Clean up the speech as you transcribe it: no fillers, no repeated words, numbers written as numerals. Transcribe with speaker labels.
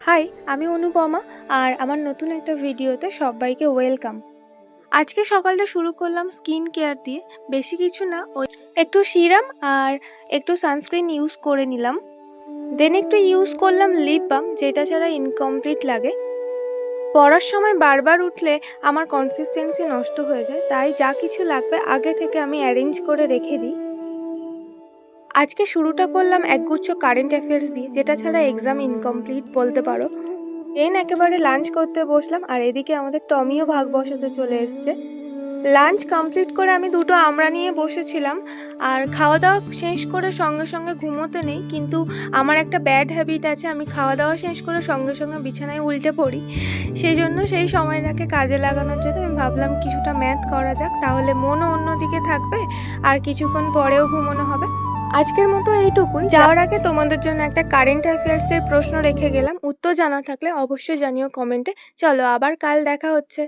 Speaker 1: High, আমি অনুপমা আর আমার নতুন একটা ভিডিওতে সবাইকে ওয়েলকাম। আজকে সকালটা শুরু করলাম স্কিন কেয়ার দিয়ে। বেশি কিছু না, ওই একটু সিরাম আর একটু সানস্ক্রিন ইউজ করে নিলাম। দেন একটু ইউজ করলাম লিপ বাম, যেটা ছাড়া ইনকমপ্লিট লাগে। পড়ার সময় বারবার উঠলে আমার কনসিস্টেন্সি নষ্ট হয়ে যায়, তাই যা কিছু লাগবে আগে থেকে আমি অ্যারেঞ্জ করে রেখে দিই। আজকে শুরুটা করলাম একগুচ্ছ কারেন্ট অ্যাফেয়ার্স দিয়ে, যেটা ছাড়া এক্সাম ইনকমপ্লিট বলতে পারো। দেন একেবারে লাঞ্চ করতে বসলাম, আর এদিকে আমাদের টমিও ভাগ বসাতে চলে এসছে। লাঞ্চ কমপ্লিট করে আমি দুটো আমড়া নিয়ে বসেছিলাম, আর খাওয়া দাওয়া শেষ করে সঙ্গে সঙ্গে ঘুমোতে নেই, কিন্তু আমার একটা ব্যাড হ্যাবিট আছে, আমি খাওয়া দাওয়া শেষ করে সঙ্গে সঙ্গে বিছানায় উল্টে পড়ি। সেই জন্য সেই সময়টাকে কাজে লাগানোর জন্য আমি ভাবলাম কিছুটা ম্যাথ করা যাক, তাহলে মনও অন্যদিকে থাকবে আর কিছুক্ষণ পরেও ঘুমোনো হবে। আজকের মতো এইটুকুই। যাওয়ার আগে তোমাদের জন্য একটা কারেন্ট অ্যাফেয়ার্সের প্রশ্ন রেখে গেলাম, উত্তর জানা থাকলে অবশ্যই জানিও কমেন্টে। চলো, আবার কাল দেখা হচ্ছে।